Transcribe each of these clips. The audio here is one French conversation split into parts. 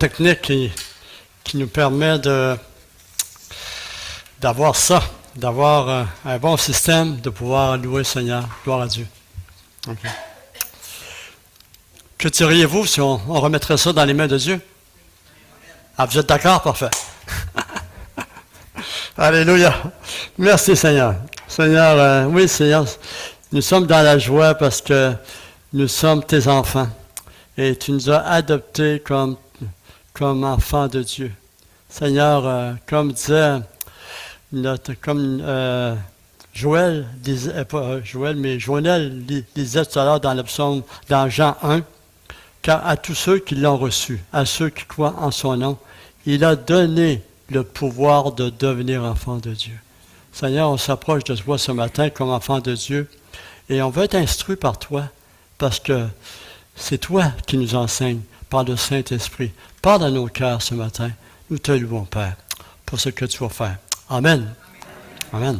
technique qui nous permet d'avoir ça, d'avoir un bon système, de pouvoir louer le Seigneur. Gloire à Dieu. Okay. Que diriez-vous si on remettrait ça dans les mains de Dieu? Ah, vous êtes d'accord? Parfait. Alléluia. Merci Seigneur. Seigneur, oui Seigneur, nous sommes dans la joie parce que nous sommes tes enfants. Et tu nous as adoptés comme enfants de Dieu. Seigneur, comme disait Joël disait, pas Joël, mais Joël disait tout à l'heure dans le psaume, dans Jean 1, car à tous ceux qui l'ont reçu, à ceux qui croient en son nom, il a donné le pouvoir de devenir enfant de Dieu. Seigneur, on s'approche de toi ce matin comme enfant de Dieu et on veut être instruit par toi parce que c'est toi qui nous enseignes par le Saint-Esprit. Parle à nos cœurs ce matin. Nous te louons, Père, pour ce que tu vas faire. Amen. Amen.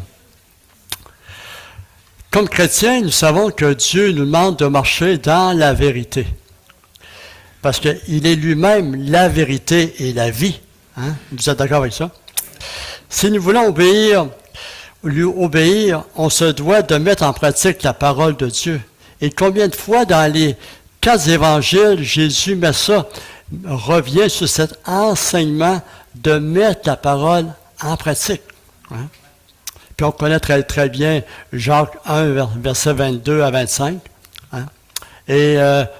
Comme chrétiens, nous savons que Dieu nous demande de marcher dans la vérité. Parce qu'il est lui-même la vérité et la vie. Hein? Vous êtes d'accord avec ça? Si nous voulons lui obéir, on se doit de mettre en pratique la parole de Dieu. Et combien de fois dans les 4 évangiles, Jésus revient sur cet enseignement de mettre la parole en pratique. Hein? Puis on connaît très, très bien Jacques 1, verset 22 à 25. Hein? Et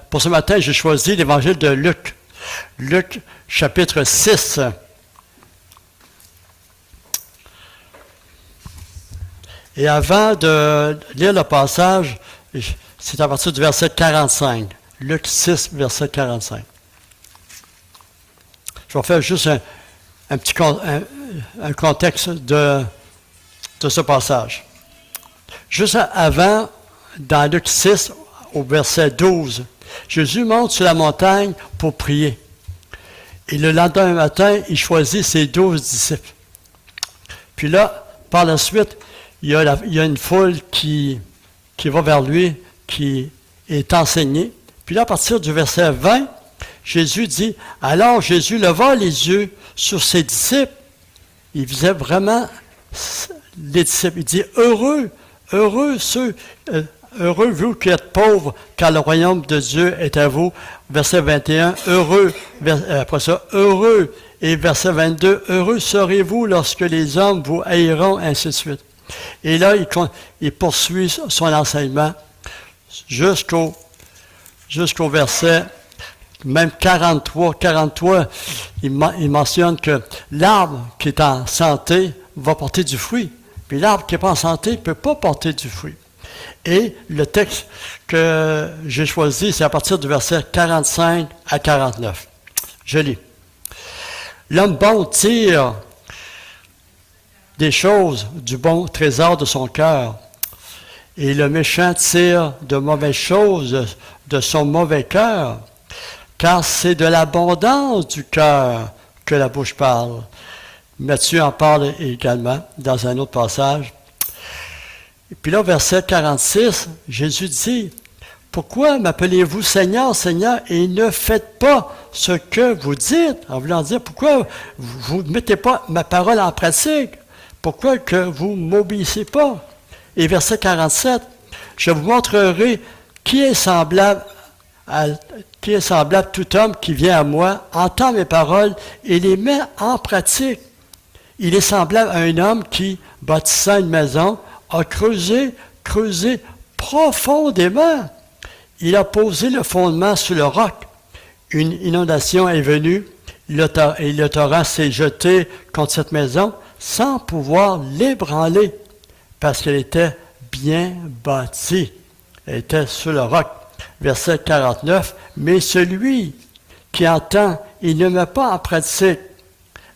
pour ce matin, j'ai choisi l'évangile de Luc. Luc, chapitre 6. Et avant de lire le passage, c'est à partir du verset 45. Luc 6, verset 45. Je vais faire juste un petit contexte de ce passage. Juste avant, dans Luc 6, au verset 12, Jésus monte sur la montagne pour prier. Et le lendemain matin, il choisit ses 12 disciples. Puis là, par la suite, il y a une foule qui va vers lui, qui est enseignée. Puis là, à partir du verset 20, Jésus dit, alors Jésus leva les yeux sur ses disciples. Il visait vraiment les disciples. Il dit, heureux vous qui êtes pauvres, car le royaume de Dieu est à vous. Verset 21, heureux, après ça, heureux. Et verset 22, heureux serez-vous lorsque les hommes vous haïront, ainsi de suite. Et là, il poursuit son enseignement jusqu'au verset même 43. 43, il mentionne que l'arbre qui est en santé va porter du fruit. Puis l'arbre qui n'est pas en santé ne peut pas porter du fruit. Et le texte que j'ai choisi, c'est à partir du verset 45 à 49. Je lis. L'homme bon tire des choses du bon trésor de son cœur, et le méchant tire de mauvaises choses de son mauvais cœur, car c'est de l'abondance du cœur que la bouche parle. Matthieu en parle également dans un autre passage. Et puis là, verset 46, Jésus dit, « Pourquoi m'appelez-vous Seigneur, Seigneur, et ne faites pas ce que vous dites? » En voulant dire, pourquoi vous ne mettez pas ma parole en pratique? Pourquoi que vous ne m'obéissez pas? Et verset 47, « Je vous montrerai qui est semblable tout homme qui vient à moi, entend mes paroles et les met en pratique. Il est semblable à un homme qui, bâtissant une maison, a creusé profondément. Il a posé le fondement sur le roc. Une inondation est venue, et le torrent s'est jeté contre cette maison sans pouvoir l'ébranler, parce qu'elle était bien bâtie. Elle était sur le roc. Verset 49, « Mais celui qui entend et ne met pas en pratique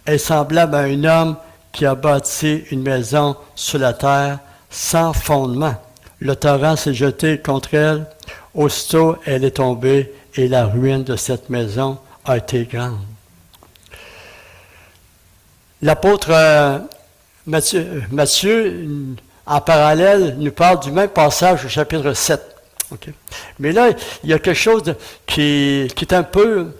est semblable à un homme qui a bâti une maison sur la terre sans fondement. Le torrent s'est jeté contre elle. Aussitôt, elle est tombée et la ruine de cette maison a été grande. » L'apôtre Matthieu, en parallèle, nous parle du même passage au chapitre 7. Okay. Mais là, il y a quelque chose qui est un peu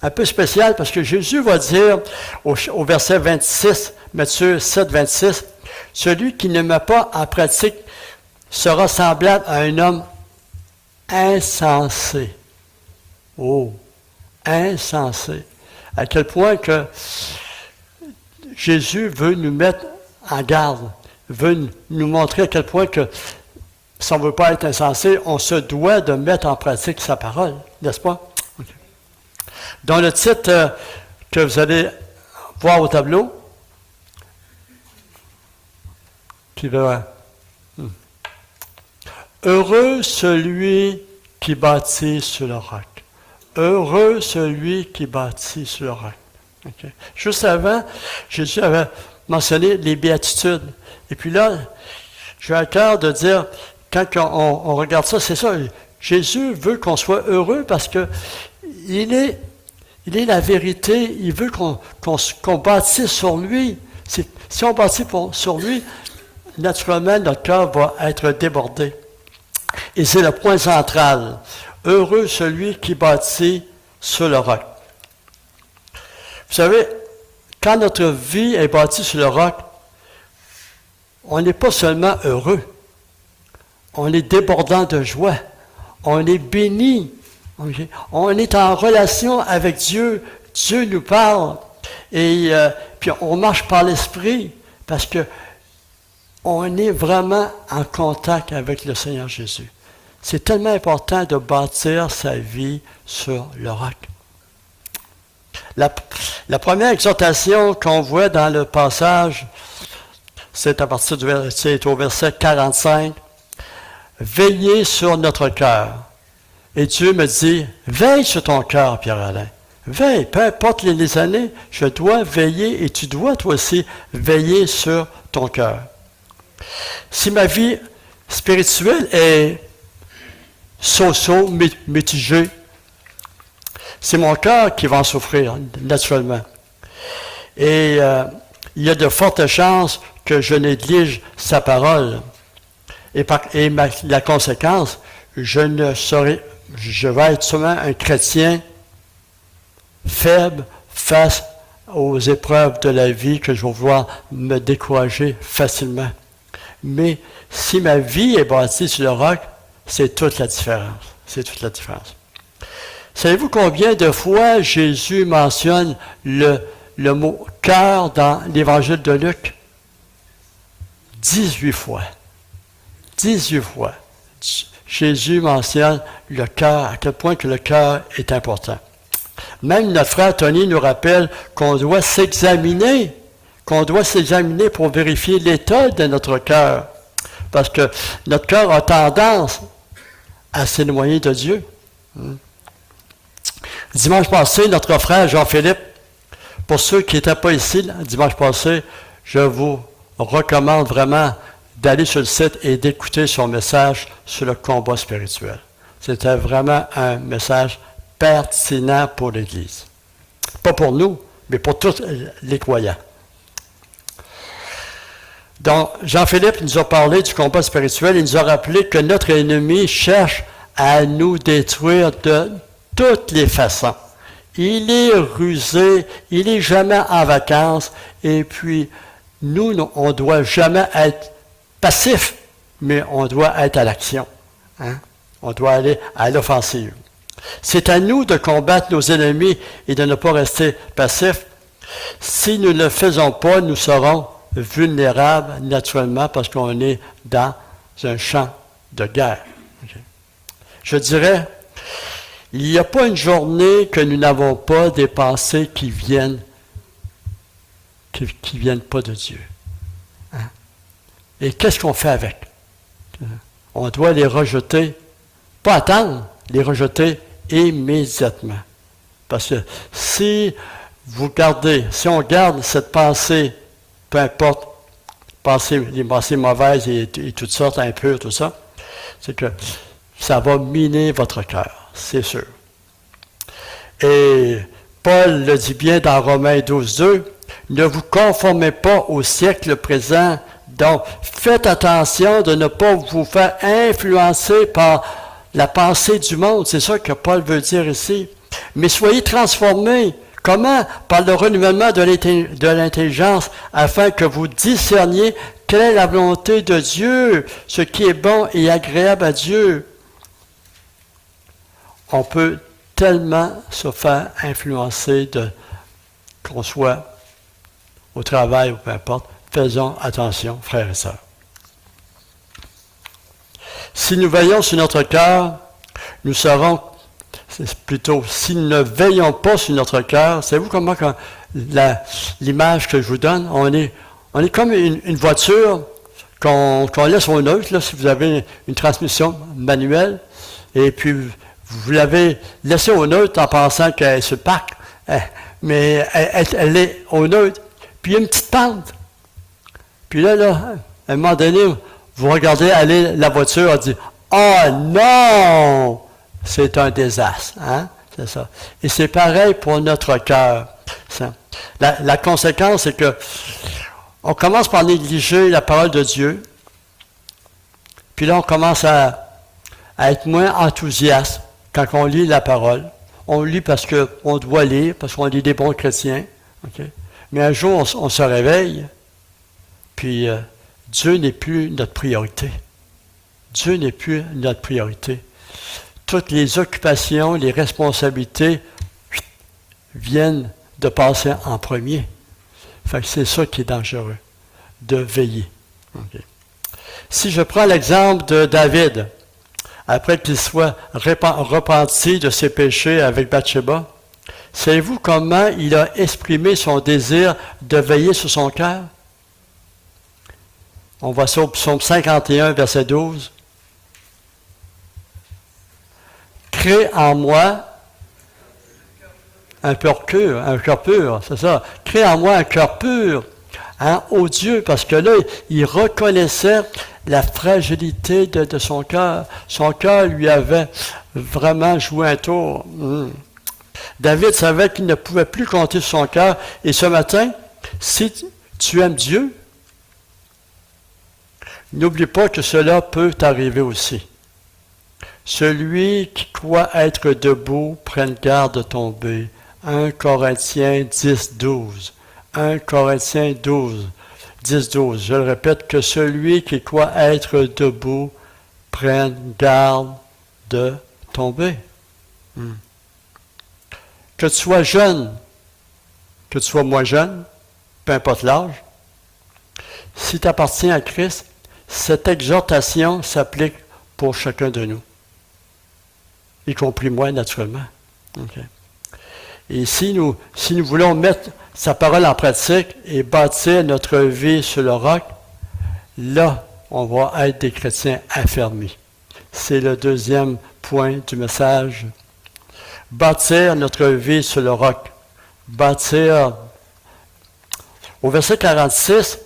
un peu spécial parce que Jésus va dire au verset 26, Matthieu 7, 26, « Celui qui ne met pas en pratique sera semblable à un homme insensé. » Oh, insensé. À quel point que Jésus veut nous mettre en garde, veut nous montrer à quel point que si on ne veut pas être insensé, on se doit de mettre en pratique sa parole, n'est-ce pas? Okay. Dans le titre que vous allez voir au tableau, qui va... Heureux celui qui bâtit sur le roc. Heureux celui qui bâtit sur le roc. Okay. Juste avant, Jésus avait mentionné les béatitudes. Et puis là, j'ai à cœur de dire, quand on regarde ça, c'est ça. Jésus veut qu'on soit heureux parce que il est la vérité. Il veut qu'on bâtisse sur lui. Si on bâtit sur lui, naturellement, notre cœur va être débordé. Et c'est le point central. Heureux celui qui bâtit sur le roc. Vous savez, quand notre vie est bâtie sur le roc, on n'est pas seulement heureux, on est débordant de joie, on est béni, okay? On est en relation avec Dieu, Dieu nous parle, et puis on marche par l'Esprit, parce que on est vraiment en contact avec le Seigneur Jésus. C'est tellement important de bâtir sa vie sur le roc. La première exhortation qu'on voit dans le passage, c'est à partir du c'est au verset 45. Veillez sur notre cœur. Et Dieu me dit, veille sur ton cœur, Pierre-Alain. Veille, peu importe les années, je dois veiller et tu dois toi aussi veiller sur ton cœur. Si ma vie spirituelle est so-so, mitigée, c'est mon cœur qui va en souffrir, naturellement. Et il y a de fortes chances que je néglige sa parole. Et la conséquence, je vais être seulement un chrétien faible face aux épreuves de la vie que je vais voir me décourager facilement. Mais si ma vie est bâtie sur le roc, c'est toute la différence. C'est toute la différence. Savez-vous combien de fois Jésus mentionne le mot « cœur » dans l'Évangile de Luc? 18 fois. 18 fois. Jésus mentionne le cœur, à quel point que le cœur est important. Même notre frère Tony nous rappelle qu'on doit s'examiner pour vérifier l'état de notre cœur. Parce que notre cœur a tendance à s'éloigner de Dieu. Dimanche passé, notre frère Jean-Philippe, pour ceux qui n'étaient pas ici, dimanche passé, je vous recommande vraiment d'aller sur le site et d'écouter son message sur le combat spirituel. C'était vraiment un message pertinent pour l'Église. Pas pour nous, mais pour tous les croyants. Donc, Jean-Philippe nous a parlé du combat spirituel. Il nous a rappelé que notre ennemi cherche à nous détruire de toutes les façons. Il est rusé, il n'est jamais en vacances, et puis nous, on ne doit jamais être passif, mais on doit être à l'action. Hein? On doit aller à l'offensive. C'est à nous de combattre nos ennemis et de ne pas rester passifs. Si nous ne le faisons pas, nous serons vulnérables naturellement parce qu'on est dans un champ de guerre. Okay. Je dirais, il n'y a pas une journée que nous n'avons pas des pensées qui viennent pas de Dieu. Hein? Et qu'est-ce qu'on fait avec? On doit les rejeter, pas attendre, les rejeter immédiatement. Parce que si on garde cette pensée, peu importe, les pensées mauvaises et toutes sortes, impures, tout ça, c'est que ça va miner votre cœur, c'est sûr. Et Paul le dit bien dans Romains 12:2, ne vous conformez pas au siècle présent, donc faites attention de ne pas vous faire influencer par la pensée du monde. C'est ça que Paul veut dire ici. Mais soyez transformés. Comment? Par le renouvellement de l'intelligence, afin que vous discerniez quelle est la volonté de Dieu, ce qui est bon et agréable à Dieu. On peut tellement se faire influencer qu'on soit au travail ou peu importe. Faisons attention, frères et sœurs. Si nous veillons sur notre cœur, nous serons, plutôt, si nous ne veillons pas sur notre cœur, savez-vous comment l'image que je vous donne, on est comme une voiture qu'on laisse au neutre, là, si vous avez une transmission manuelle, et puis vous l'avez laissée au neutre en pensant qu'elle se parque, mais elle est au neutre, puis il y a une petite pente. Puis là, à un moment donné, vous regardez aller la voiture et dit « Oh non! » C'est un désastre. Hein? C'est ça. Et c'est pareil pour notre cœur. La conséquence, c'est que on commence par négliger la parole de Dieu. Puis là, on commence à être moins enthousiaste quand on lit la parole. On lit parce qu'on doit lire, parce qu'on est des bons chrétiens. Okay? Mais un jour, on se réveille, puis Dieu n'est plus notre priorité. Dieu n'est plus notre priorité. Toutes les occupations, les responsabilités viennent de passer en premier. Fait que c'est ça qui est dangereux, de veiller. Okay. Si je prends l'exemple de David, après qu'il soit repenti de ses péchés avec Bathsheba, savez-vous comment il a exprimé son désir de veiller sur son cœur? On voit ça au psaume 51, verset 12. Crée en moi un cœur pur, c'est ça. Crée en moi un cœur pur, hein, ô Dieu, parce que là, il reconnaissait la fragilité de son cœur. Son cœur lui avait vraiment joué un tour. David savait qu'il ne pouvait plus compter sur son cœur. Et ce matin, si tu aimes Dieu, n'oublie pas que cela peut t'arriver aussi. Celui qui croit être debout, prenne garde de tomber. 1 Corinthiens 10, 12. 1 Corinthiens 12, 10, 12. Je le répète, que celui qui croit être debout, prenne garde de tomber. Que tu sois jeune, que tu sois moins jeune, peu importe l'âge, si tu appartiens à Christ, cette exhortation s'applique pour chacun de nous, y compris moi, naturellement. Okay. Et si nous voulons mettre sa parole en pratique et bâtir notre vie sur le roc, là, on va être des chrétiens affermis. C'est le deuxième point du message. Bâtir notre vie sur le roc. Bâtir. Au verset 46,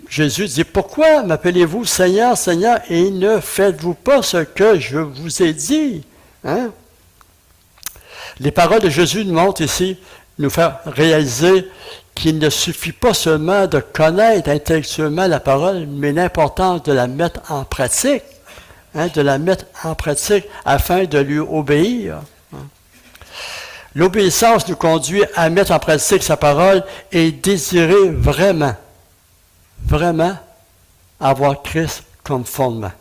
Jésus dit, « Pourquoi m'appelez-vous Seigneur, Seigneur, et ne faites-vous pas ce que je vous ai dit? » Hein? Les paroles de Jésus nous montrent ici, nous faire réaliser qu'il ne suffit pas seulement de connaître intellectuellement la parole, mais l'importance de la mettre en pratique, hein, de la mettre en pratique afin de lui obéir. L'obéissance nous conduit à mettre en pratique sa parole et désirer vraiment avoir Christ comme fondement.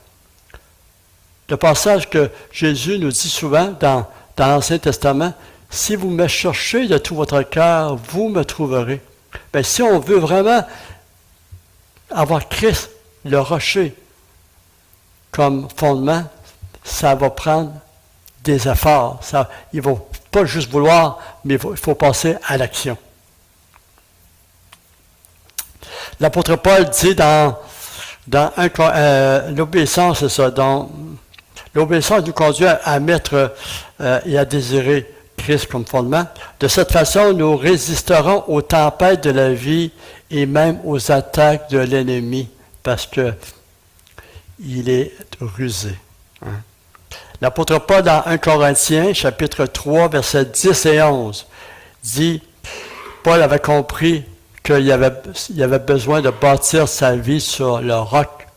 Le passage que Jésus nous dit souvent dans l'Ancien Testament, « Si vous me cherchez de tout votre cœur, vous me trouverez. » Bien, si on veut vraiment avoir Christ, le rocher, comme fondement, ça va prendre des efforts. Il ne faut pas juste vouloir, mais il faut passer à l'action. L'apôtre Paul dit dans l'obéissance, c'est ça, l'obéissance nous conduit à mettre et à désirer Christ comme fondement. De cette façon, nous résisterons aux tempêtes de la vie et même aux attaques de l'ennemi, parce que il est rusé. Hein? L'apôtre Paul, dans 1 Corinthiens, chapitre 3, versets 10 et 11, dit, Paul avait compris qu'il avait besoin de bâtir sa vie sur le roc.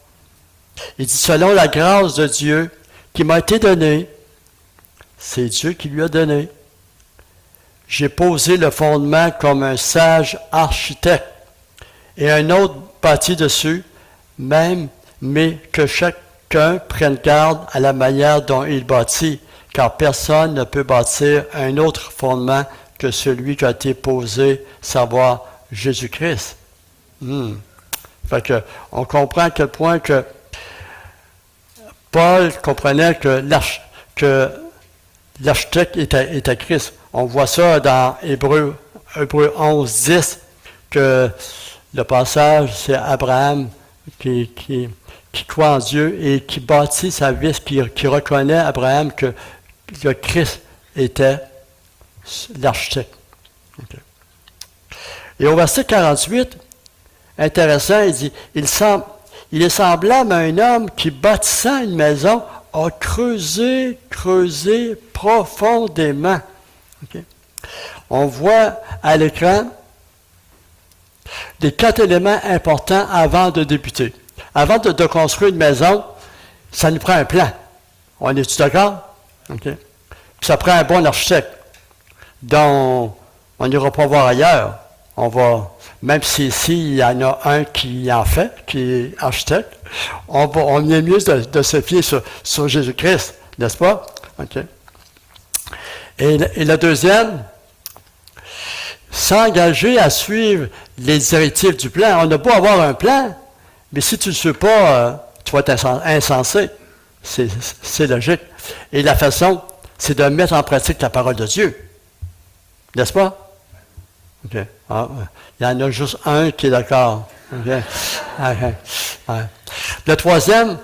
Il dit, selon la grâce de Dieu qui m'a été donnée, C'est Dieu qui lui a donné. J'ai posé le fondement comme un sage architecte, et un autre bâtit dessus, même, mais que chacun prenne garde à la manière dont il bâtit, car personne ne peut bâtir un autre fondement que celui qui a été posé, savoir Jésus-Christ. Fait que, on comprend à quel point que Paul comprenait que l'architecte était Christ. On voit ça dans Hébreux 11, 10, que le passage, c'est Abraham qui croit en Dieu et qui bâtit sa vie, qui reconnaît, Abraham, que le Christ était l'architecte. Okay. Et au verset 48, intéressant, il dit, il est semblable à un homme qui, bâtissant une maison, a creusé profondément. Okay. On voit à l'écran les 4 éléments importants avant de débuter. Avant de construire une maison, ça nous prend un plan. On est-tu d'accord? Okay. Puis ça prend un bon architecte, dont on n'ira pas voir ailleurs. On va, même si ici, il y en a un qui en fait, qui est architecte, on est mieux de se fier sur Jésus-Christ, n'est-ce pas? Okay. Et le deuxième, s'engager à suivre les directives du plan. On a beau avoir un plan, mais si tu ne le sais pas, tu vas être insensé. C'est logique. Et la façon, c'est de mettre en pratique la parole de Dieu. N'est-ce pas? OK. Ah, il y en a juste un qui est d'accord. Okay. Okay. Le troisième,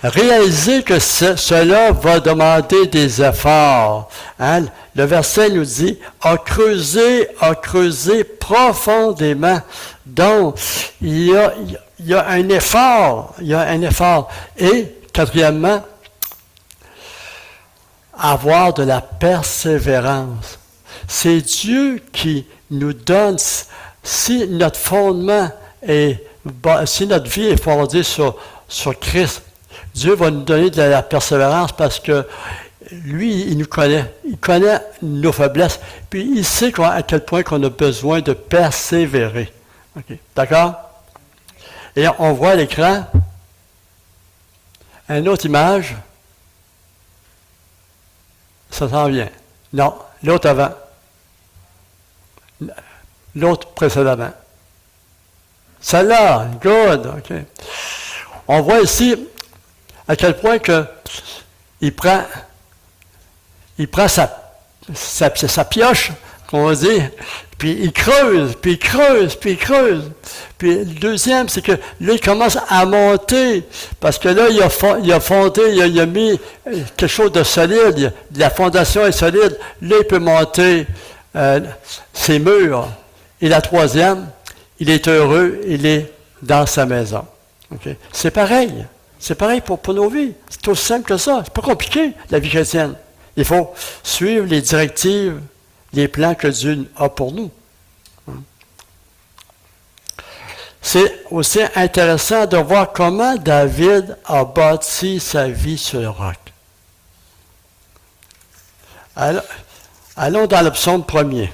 réaliser que cela va demander des efforts. Hein? Le verset nous dit, a creusé profondément. Donc, il y a un effort. Et, quatrièmement, avoir de la persévérance. C'est Dieu qui nous donne, si notre fondement si notre vie est fondée sur Christ, Dieu va nous donner de la persévérance parce que lui, il nous connaît. Il connaît nos faiblesses. Puis il sait à quel point qu'on a besoin de persévérer. Okay. D'accord? Et on voit à l'écran une autre image. Ça s'en vient. Non, l'autre avant. L'autre précédemment. Celle-là, good. OK. On voit ici à quel point que il prend sa pioche, qu'on va dire, puis il creuse. Puis le deuxième, c'est que là, il commence à monter, parce que là, il a fondé, il a mis quelque chose de solide, la fondation est solide, là, il peut monter ses murs. Et la troisième, il est heureux, il est dans sa maison. Okay? C'est pareil pour nos vies. C'est aussi simple que ça. C'est pas compliqué, la vie chrétienne. Il faut suivre les directives, les plans que Dieu a pour nous. C'est aussi intéressant de voir comment David a bâti sa vie sur le roc. Allons dans le psaume 1er.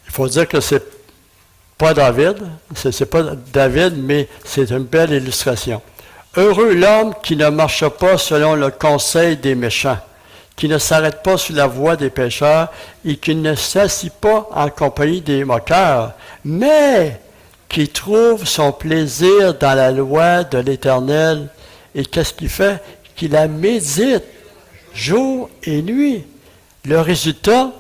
Il faut dire que c'est pas David, c'est pas David, mais c'est une belle illustration. Heureux l'homme qui ne marche pas selon le conseil des méchants, qui ne s'arrête pas sur la voie des pécheurs et qui ne s'assit pas en compagnie des moqueurs, mais qui trouve son plaisir dans la loi de l'Éternel. Et qu'est-ce qu'il fait? Qu'il la médite jour et nuit. Le résultat,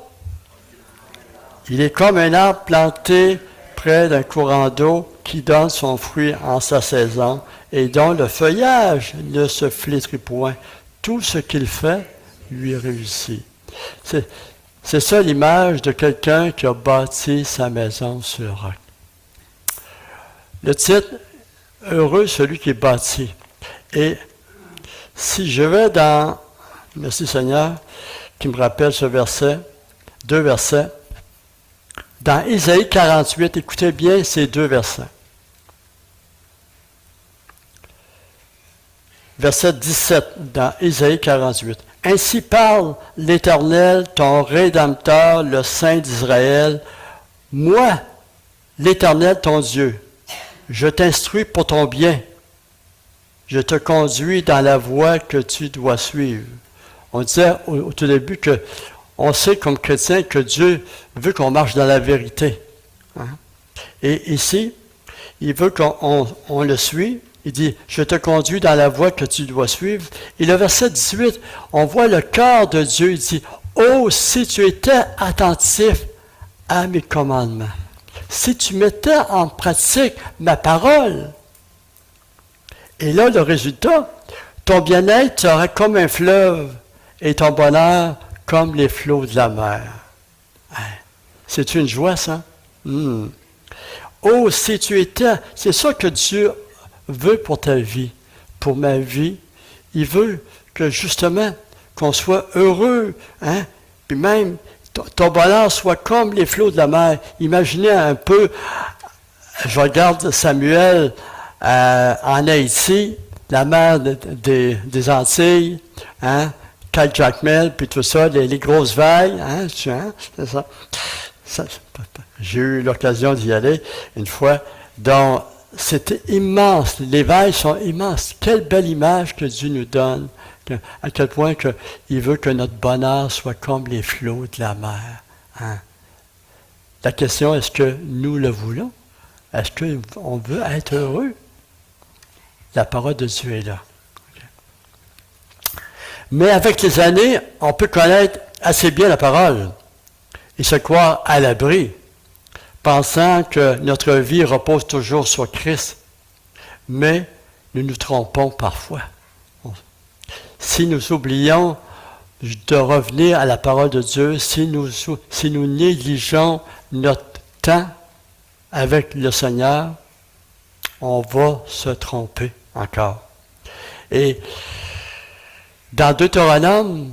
il est comme un arbre planté près d'un courant d'eau qui donne son fruit en sa saison et dont le feuillage ne se flétrit point. Tout ce qu'il fait lui réussit. C'est ça l'image de quelqu'un qui a bâti sa maison sur le roc. Le titre, Heureux celui qui est bâti. Et si je vais dans, merci Seigneur, qui me rappelle ce verset, 2 versets, dans Isaïe 48, écoutez bien ces 2 versets. verset 17 dans Isaïe 48. « Ainsi parle l'Éternel, ton Rédempteur, le Saint d'Israël. Moi, l'Éternel, ton Dieu, je t'instruis pour ton bien. Je te conduis dans la voie que tu dois suivre. » On disait au tout début que on sait comme chrétien que Dieu veut qu'on marche dans la vérité. Hein? Et ici, il veut qu'on le suive. Il dit, je te conduis dans la voie que tu dois suivre. Et le verset 18, on voit le cœur de Dieu. Il dit, oh, si tu étais attentif à mes commandements, si tu mettais en pratique ma parole. Et là, le résultat, ton bien-être sera comme un fleuve et ton bonheur comme les flots de la mer. C'est une joie, ça? Oh, si tu étais... C'est ça que Dieu veut pour ta vie, pour ma vie. Il veut que, justement, qu'on soit heureux, hein? Puis même, ton bonheur soit comme les flots de la mer. Imaginez un peu, je regarde Samuel en Haïti, la mer des Antilles, hein? Cal Jacmel, puis tout ça, les grosses vagues, hein, c'est ça. J'ai eu l'occasion d'y aller une fois. Donc, c'était immense. Les vagues sont immenses. Quelle belle image que Dieu nous donne. À quel point que il veut que notre bonheur soit comme les flots de la mer. Hein. La question, est-ce que nous le voulons? Est-ce qu'on veut être heureux? La parole de Dieu est là. Mais avec les années, on peut connaître assez bien la parole et se croire à l'abri, pensant que notre vie repose toujours sur Christ. Mais nous nous trompons parfois. Si nous oublions de revenir à la parole de Dieu, si nous négligeons notre temps avec le Seigneur, on va se tromper encore. Et dans Deutéronome,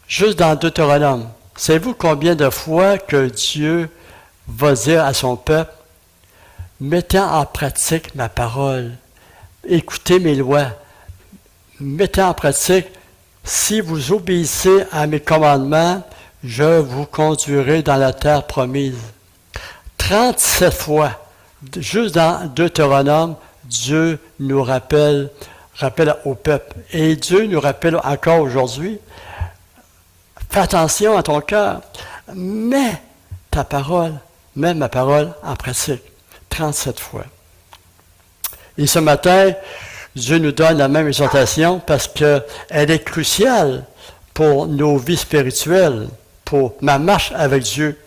juste dans Deutéronome, savez-vous combien de fois que Dieu va dire à son peuple, mettez en pratique ma parole, écoutez mes lois, mettez en pratique, si vous obéissez à mes commandements, je vous conduirai dans la terre promise. 37 fois, juste dans Deutéronome, Dieu nous rappelle au peuple. Et Dieu nous rappelle encore aujourd'hui, fais attention à ton cœur, mets ma parole en pratique. 37 fois. Et ce matin, Dieu nous donne la même exhortation parce qu'elle est cruciale pour nos vies spirituelles, pour ma marche avec Dieu.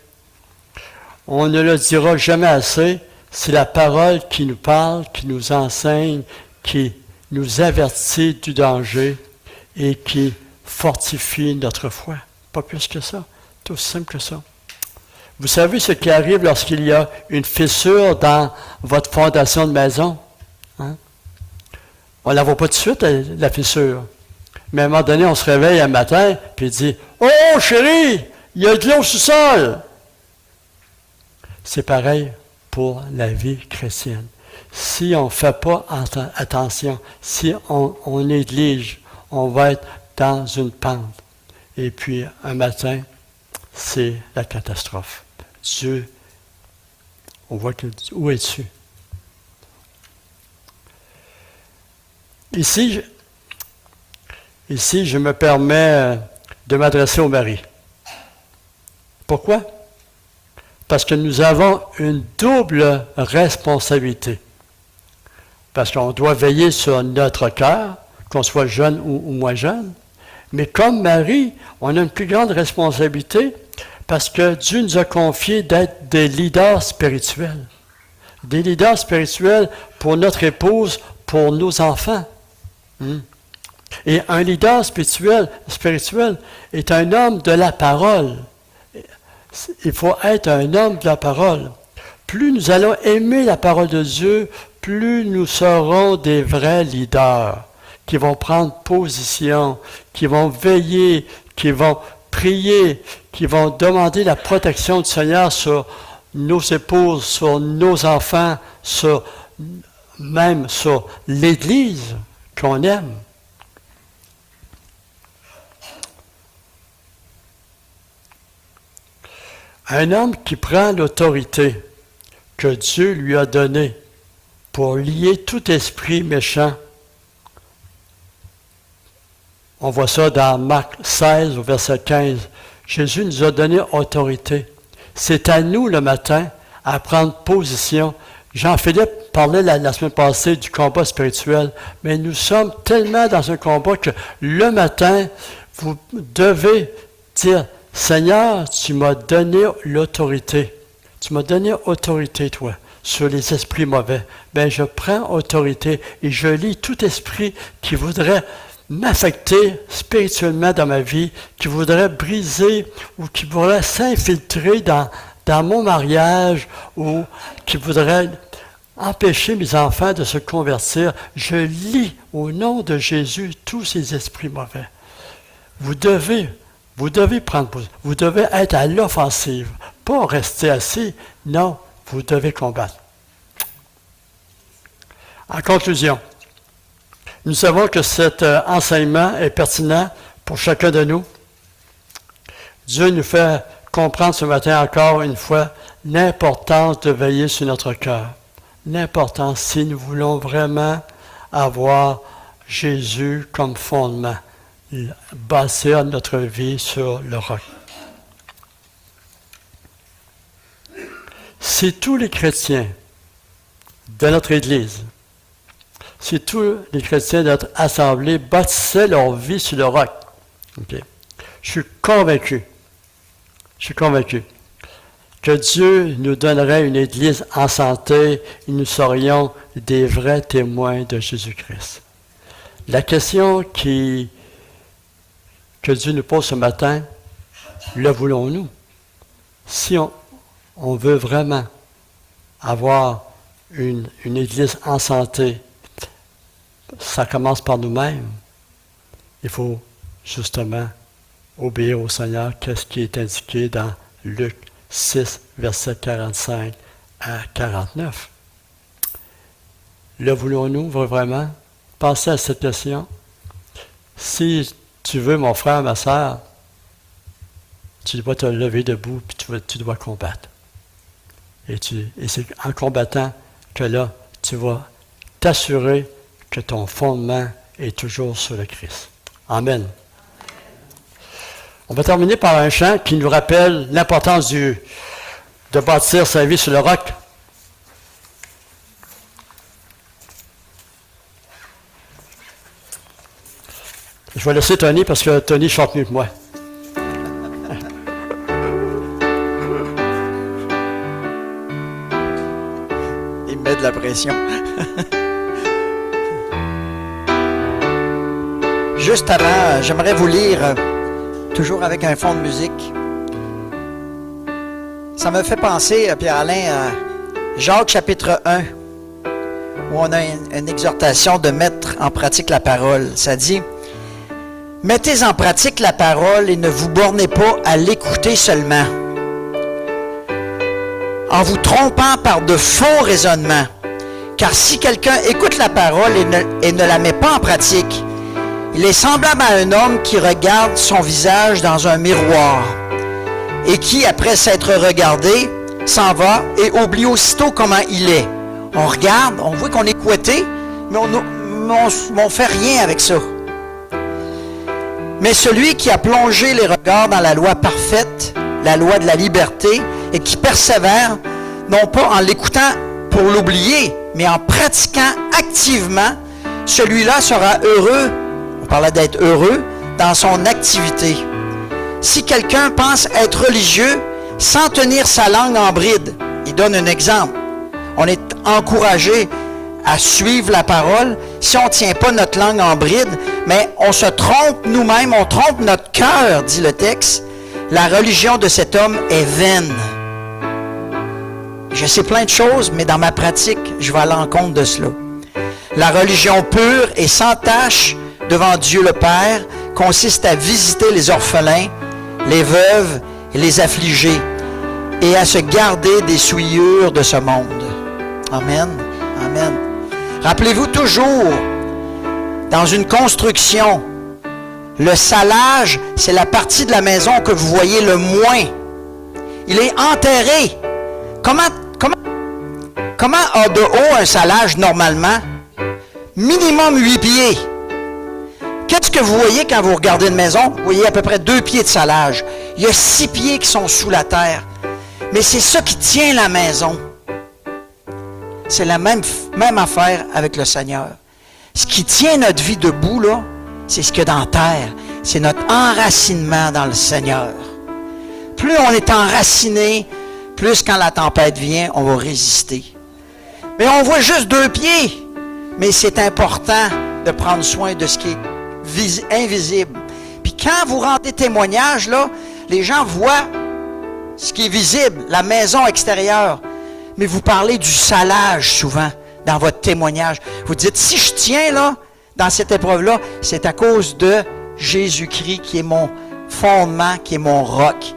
On ne le dira jamais assez, c'est la parole qui nous parle, qui nous enseigne, qui nous avertit du danger et qui fortifie notre foi. Pas plus que ça. C'est aussi simple que ça. Vous savez ce qui arrive lorsqu'il y a une fissure dans votre fondation de maison? Hein? On ne la voit pas tout de suite, la fissure. Mais à un moment donné, on se réveille un matin, puis il dit « Oh, chérie, il y a de l'eau au sous-sol! » C'est pareil pour la vie chrétienne. Si on ne fait pas attention, si on néglige, on va être dans une pente. Et puis, un matin, c'est la catastrophe. Dieu, on voit que, où es-tu? Ici, je me permets de m'adresser au mari. Pourquoi? Parce que nous avons une double responsabilité. Parce qu'on doit veiller sur notre cœur, qu'on soit jeune ou moins jeune. Mais comme mari, on a une plus grande responsabilité parce que Dieu nous a confié d'être des leaders spirituels. Des leaders spirituels pour notre épouse, pour nos enfants. Et un leader spirituel est un homme de la parole. Il faut être un homme de la parole. Plus nous allons aimer la parole de Dieu, plus nous serons des vrais leaders qui vont prendre position, qui vont veiller, qui vont prier, qui vont demander la protection du Seigneur sur nos épouses, sur nos enfants, même sur l'Église qu'on aime. Un homme qui prend l'autorité que Dieu lui a donnée pour lier tout esprit méchant. On voit ça dans Marc 16 au verset 15. Jésus nous a donné autorité. C'est à nous le matin à prendre position. Jean-Philippe parlait la semaine passée du combat spirituel, mais nous sommes tellement dans un combat que le matin, vous devez dire, Seigneur, tu m'as donné l'autorité. Tu m'as donné autorité, toi, sur les esprits mauvais. Bien, je prends autorité et je lis tout esprit qui voudrait m'affecter spirituellement dans ma vie, qui voudrait briser ou qui voudrait s'infiltrer dans mon mariage ou qui voudrait empêcher mes enfants de se convertir. Je lis au nom de Jésus tous ces esprits mauvais. Vous devez prendre position. Vous devez être à l'offensive, pas rester assis. Non, vous devez combattre. En conclusion, nous savons que cet enseignement est pertinent pour chacun de nous. Dieu nous fait comprendre ce matin encore une fois l'importance de veiller sur notre cœur. L'importance si nous voulons vraiment avoir Jésus comme fondement, bâtir notre vie sur le roc. Si tous les chrétiens de notre Église, si tous les chrétiens de notre assemblée bâtissaient leur vie sur le roc, okay, je suis convaincu que Dieu nous donnerait une Église en santé et nous serions des vrais témoins de Jésus-Christ. La question que Dieu nous pose ce matin, le voulons-nous? Si on veut vraiment avoir une Église en santé, ça commence par nous-mêmes. Il faut justement obéir au Seigneur, qu'est-ce qui est indiqué dans Luc 6, versets 45 à 49. Le voulons-nous vraiment? Pensez à cette question. Si tu veux, mon frère, ma sœur, tu dois te lever debout et tu dois combattre. Et c'est en combattant que là, tu vas t'assurer que ton fondement est toujours sur le Christ. Amen. On va terminer par un chant qui nous rappelle l'importance de bâtir sa vie sur le roc. Je vais laisser Tony parce que Tony chante mieux que moi. Il met de la pression. Juste avant, j'aimerais vous lire, toujours avec un fond de musique. Ça me fait penser, Pierre-Alain, à Jacques chapitre 1, où on a une exhortation de mettre en pratique la parole. Ça dit, « Mettez en pratique la parole et ne vous bornez pas à l'écouter seulement, en vous trompant par de faux raisonnements. Car si quelqu'un écoute la parole et ne la met pas en pratique, il est semblable à un homme qui regarde son visage dans un miroir et qui, après s'être regardé, s'en va et oublie aussitôt comment il est. » On regarde, on voit qu'on est couetté, mais on fait rien avec ça. Mais celui qui a plongé les regards dans la loi parfaite, la loi de la liberté, et qui persévère, non pas en l'écoutant pour l'oublier, mais en pratiquant activement, celui-là sera heureux, on parlait d'être heureux, dans son activité. Si quelqu'un pense être religieux sans tenir sa langue en bride, il donne un exemple. On est encouragé à suivre la parole si on ne tient pas notre langue en bride, mais on se trompe nous-mêmes, on trompe notre cœur, dit le texte. La religion de cet homme est vaine. Je sais plein de choses, mais dans ma pratique, je vais à l'encontre de cela. La religion pure et sans tache devant Dieu le Père consiste à visiter les orphelins, les veuves et les affligés, et à se garder des souillures de ce monde. Amen. Amen. Rappelez-vous toujours Dans une construction, le salage, c'est la partie de la maison que vous voyez le moins. Il est enterré. Comment a de haut un salage normalement? Minimum 8 pieds. Qu'est-ce que vous voyez quand vous regardez une maison? Vous voyez à peu près 2 pieds de salage. Il y a 6 pieds qui sont sous la terre. Mais c'est ça qui tient la maison. C'est la même affaire avec le Seigneur. Ce qui tient notre vie debout, là, c'est ce qu'il y a dans la terre. C'est notre enracinement dans le Seigneur. Plus on est enraciné, plus quand la tempête vient, on va résister. Mais on voit juste 2 pieds. Mais c'est important de prendre soin de ce qui est invisible. Puis quand vous rendez témoignage, là, les gens voient ce qui est visible, la maison extérieure. Mais vous parlez du salage souvent dans votre témoignage. Vous dites, si je tiens là, dans cette épreuve-là, c'est à cause de Jésus-Christ qui est mon fondement, qui est mon roc.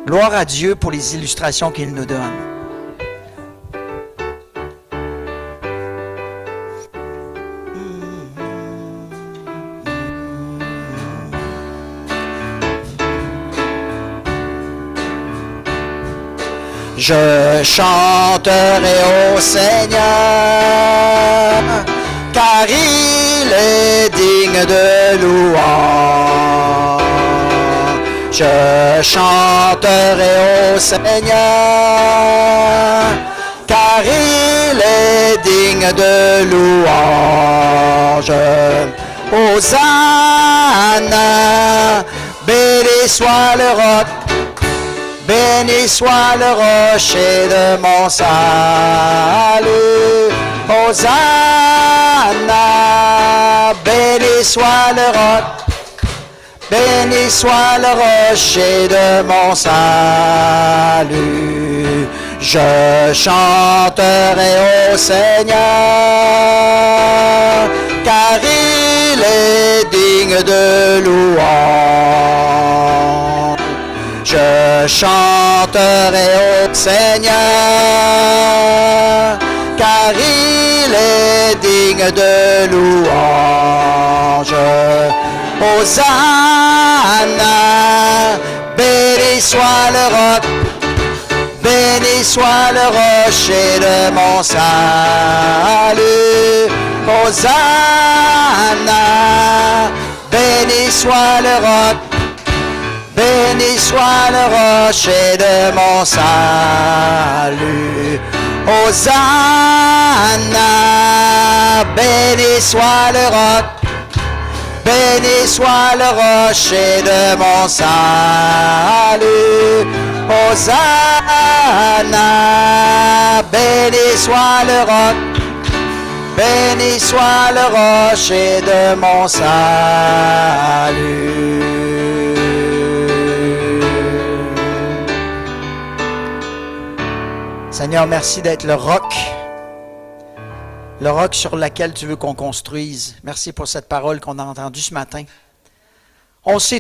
Gloire à Dieu pour les illustrations qu'il nous donne. Je chanterai au Seigneur, car il est digne de louange. Je chanterai au Seigneur, car il est digne de louange. Hosanna, béni soit le roc, béni soit le rocher de mon salut. Hosanna, béni soit le roc, béni soit le rocher de mon salut. Je chanterai au Seigneur, car il est digne de louange. Je chanterai au Seigneur, car il est digne de louange. Hosanna, béni soit le roc, béni soit le rocher de mon salut. Hosanna, béni soit le roc, béni soit le rocher de mon salut. Hosanna, béni soit le roc, béni soit le rocher de mon salut. Hosanna, béni soit le roc, béni soit le rocher de mon salut. Seigneur, merci d'être le roc sur lequel tu veux qu'on construise. Merci pour cette parole qu'on a entendue ce matin. On sait